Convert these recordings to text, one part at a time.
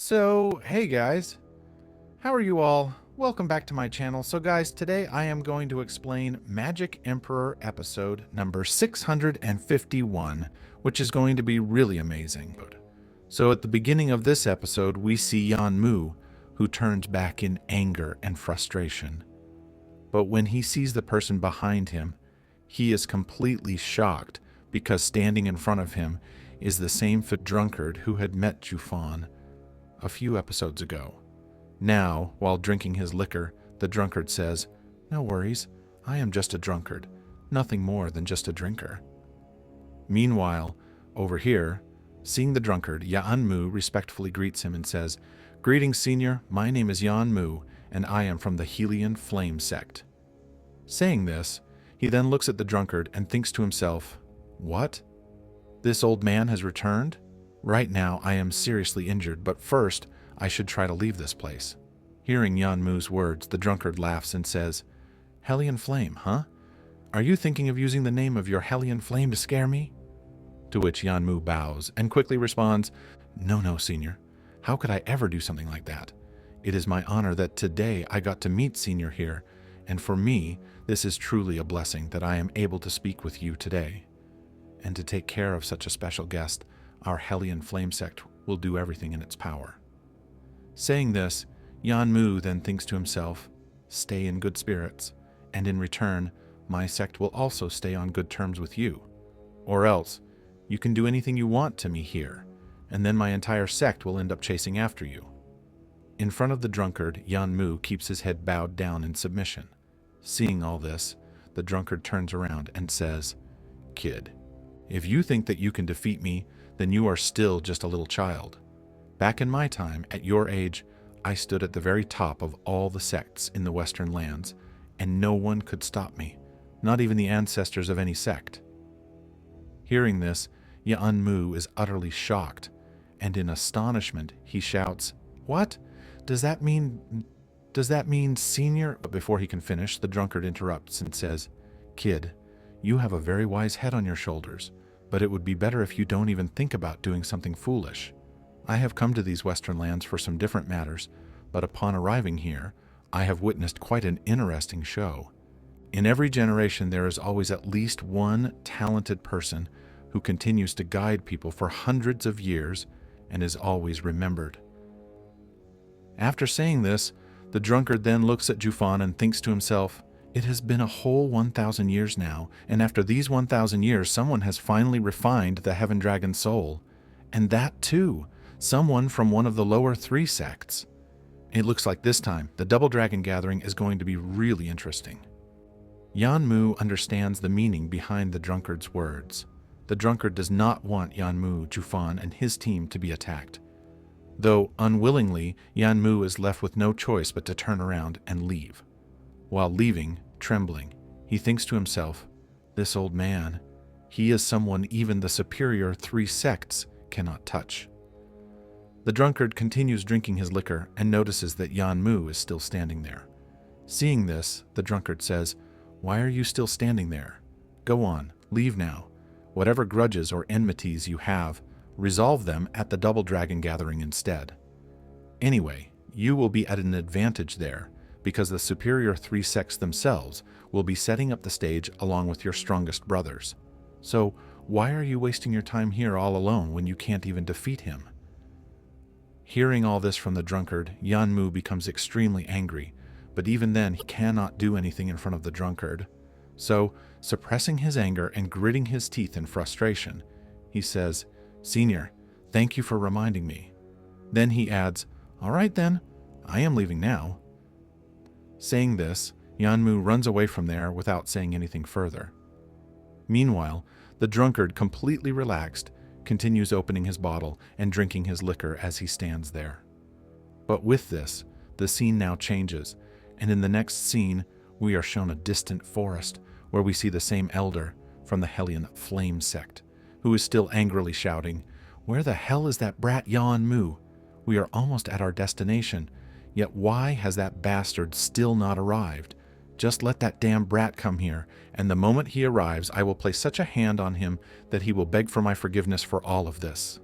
So, hey guys, how are you all? Welcome back to my channel. So guys, today I am going to explain Magic Emperor episode number 651, which is going to be really amazing. So at the beginning of this episode, we see Yanmu, who turns back in anger and frustration. But when he sees the person behind him, he is completely shocked because standing in front of him is the same drunkard who had met Jufan a few episodes ago. Now, while drinking his liquor, the drunkard says, "No worries, I am just a drunkard, nothing more than just a drinker." Meanwhile, over here, seeing the drunkard, Yanmu respectfully greets him and says, "Greetings, senior, my name is Yanmu, and I am from the Helian Flame sect." Saying this, he then looks at the drunkard and thinks to himself, "What? This old man has returned? Right now I am seriously injured, but first I should try to leave this place." Hearing Yanmu's words, the drunkard laughs and says, "Hellion Flame, huh? Are you thinking of using the name of your Hellion Flame to scare me?" To which Yanmu bows and quickly responds, No, senior. How could I ever do something like that? It is my honor that today I got to meet senior here, and for me, this is truly a blessing that I am able to speak with you today. And to take care of such a special guest, our Hellion Flame sect will do everything in its power." Saying this, Yanmu then thinks to himself, "Stay in good spirits, and in return, my sect will also stay on good terms with you. Or else, you can do anything you want to me here, and then my entire sect will end up chasing after you." In front of the drunkard, Yanmu keeps his head bowed down in submission. Seeing all this, the drunkard turns around and says, "Kid, if you think that you can defeat me, then you are still just a little child. Back in my time, at your age, I stood at the very top of all the sects in the Western lands, and no one could stop me, not even the ancestors of any sect." Hearing this, Yanmu is utterly shocked, and in astonishment he shouts, "What? Does that mean senior?" But before he can finish, the drunkard interrupts and says, "Kid, you have a very wise head on your shoulders, but it would be better if you don't even think about doing something foolish. I have come to these Western lands for some different matters, but upon arriving here, I have witnessed quite an interesting show. In every generation, there is always at least one talented person who continues to guide people for hundreds of years and is always remembered." After saying this, the drunkard then looks at Jufan and thinks to himself, "It has been a whole 1,000 years now, and after these 1,000 years, someone has finally refined the Heaven Dragon soul. And that too, someone from one of the lower 3 sects. It looks like this time, the Double Dragon Gathering is going to be really interesting." Yanmu understands the meaning behind the drunkard's words. The drunkard does not want Yanmu, Jufan, and his team to be attacked. Though unwillingly, Yanmu is left with no choice but to turn around and leave. While leaving, trembling, he thinks to himself, "This old man, he is someone even the superior 3 sects cannot touch." The drunkard continues drinking his liquor and notices that Yanmu is still standing there. Seeing this, the drunkard says, "Why are you still standing there? Go on, leave now. Whatever grudges or enmities you have, resolve them at the Double Dragon Gathering instead. Anyway, you will be at an advantage there, because the superior 3 sects themselves will be setting up the stage along with your strongest brothers. So why are you wasting your time here all alone when you can't even defeat him?" Hearing all this from the drunkard, Yanmu becomes extremely angry, but even then he cannot do anything in front of the drunkard. So, suppressing his anger and gritting his teeth in frustration, he says, "Senior, thank you for reminding me." Then he adds, "All right then, I am leaving now." Saying this, Yanmu runs away from there without saying anything further. Meanwhile, the drunkard, completely relaxed, continues opening his bottle and drinking his liquor as he stands there. But with this, the scene now changes, and in the next scene, we are shown a distant forest where we see the same elder from the Hellion Flame sect, who is still angrily shouting, "Where the hell is that brat Yanmu? We are almost at our destination. Yet why has that bastard still not arrived? Just let that damn brat come here, and the moment he arrives, I will place such a hand on him that he will beg for my forgiveness for all of this."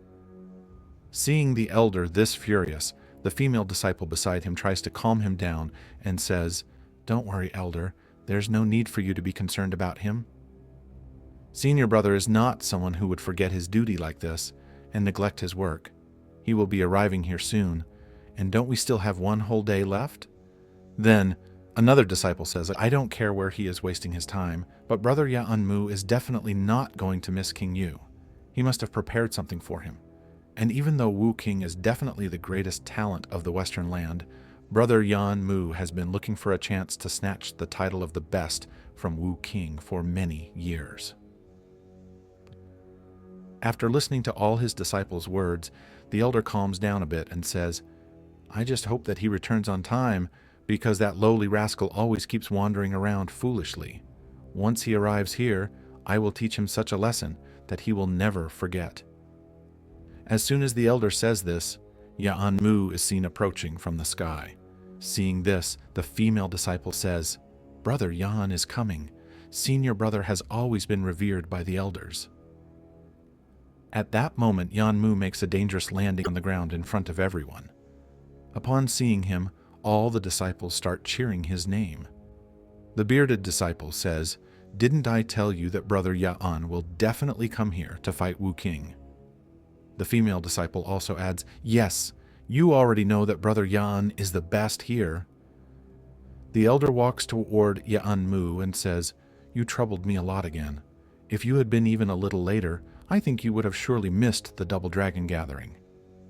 Seeing the elder this furious, the female disciple beside him tries to calm him down and says, "Don't worry, elder. There's no need for you to be concerned about him. Senior brother is not someone who would forget his duty like this and neglect his work. He will be arriving here soon, and don't we still have one whole day left?" Then another disciple says, "I don't care where he is wasting his time, but Brother Yanmu is definitely not going to miss King Yu. He must have prepared something for him. And even though Wu King is definitely the greatest talent of the Western land, Brother Yanmu has been looking for a chance to snatch the title of the best from Wu King for many years." After listening to all his disciples' words, the elder calms down a bit and says, "I just hope that he returns on time, because that lowly rascal always keeps wandering around foolishly. Once he arrives here, I will teach him such a lesson that he will never forget." As soon as the elder says this, Yanmu is seen approaching from the sky. Seeing this, the female disciple says, "Brother Yan is coming. Senior brother has always been revered by the elders." At that moment, Yanmu makes a dangerous landing on the ground in front of everyone. Upon seeing him, all the disciples start cheering his name. The bearded disciple says, "Didn't I tell you that Brother Yan will definitely come here to fight Wu King?" The female disciple also adds, "Yes, you already know that Brother Yan is the best here." The elder walks toward Yanmu and says, "You troubled me a lot again. If you had been even a little later, I think you would have surely missed the double dragon gathering."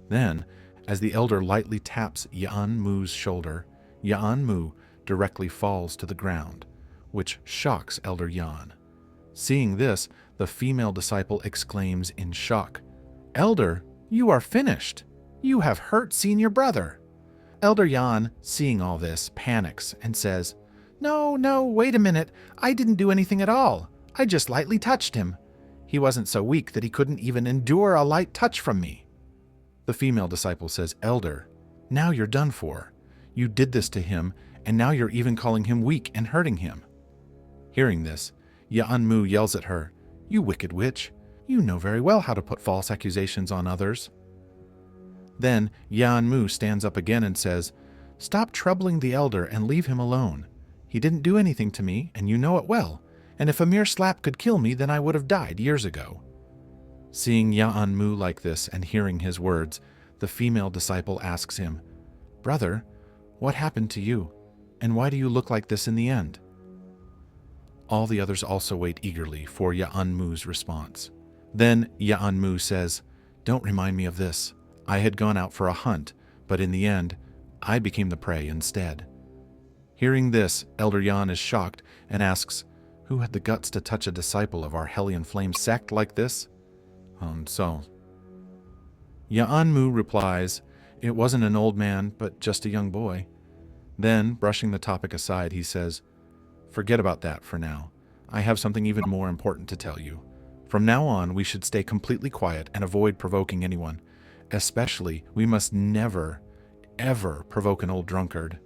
Then, as the elder lightly taps Yanmu's shoulder, Yanmu directly falls to the ground, which shocks Elder Yan. Seeing this, the female disciple exclaims in shock, "Elder, you are finished. You have hurt senior brother." Elder Yan, seeing all this, panics and says, No, wait a minute. I didn't do anything at all. I just lightly touched him. He wasn't so weak that he couldn't even endure a light touch from me." The female disciple says, "Elder, now you're done for. You did this to him, and now you're even calling him weak and hurting him." Hearing this, Yanmu yells at her, "You wicked witch. You know very well how to put false accusations on others." Then Yanmu stands up again and says, "Stop troubling the elder and leave him alone. He didn't do anything to me, and you know it well. And if a mere slap could kill me, then I would have died years ago." Seeing Yanmu like this and hearing his words, the female disciple asks him, "Brother, what happened to you? And why do you look like this in the end?" All the others also wait eagerly for Yanmu's response. Then Yanmu says, "Don't remind me of this. I had gone out for a hunt, but in the end, I became the prey instead." Hearing this, Elder Yan is shocked and asks, "Who had the guts to touch a disciple of our Hellion Flame sect like this?" So Yanmu replies, "It wasn't an old man, but just a young boy." Then, brushing the topic aside, he says, "Forget about that for now. I have something even more important to tell you. From now on, we should stay completely quiet and avoid provoking anyone. Especially, we must never, ever provoke an old drunkard.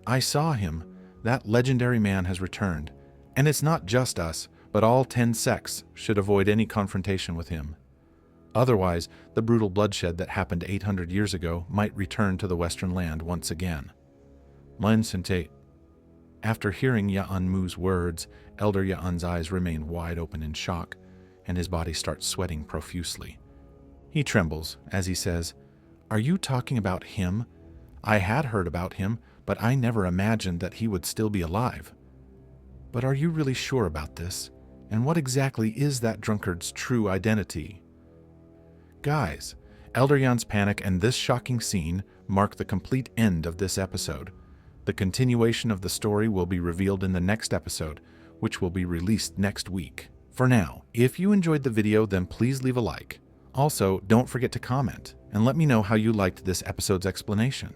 I saw him. That legendary man has returned. And it's not just us, but all 10 sects should avoid any confrontation with him. Otherwise, the brutal bloodshed that happened 800 years ago might return to the Western land once again." After hearing Yanmu's words, Elder Yan's eyes remain wide open in shock, and his body starts sweating profusely. He trembles as he says, "Are you talking about him? I had heard about him, but I never imagined that he would still be alive. But are you really sure about this? And what exactly is that drunkard's true identity?" Guys, Elder Yan's panic and this shocking scene mark the complete end of this episode. The continuation of the story will be revealed in the next episode, which will be released next week. For now, if you enjoyed the video, then please leave a like. Also, don't forget to comment and let me know how you liked this episode's explanation.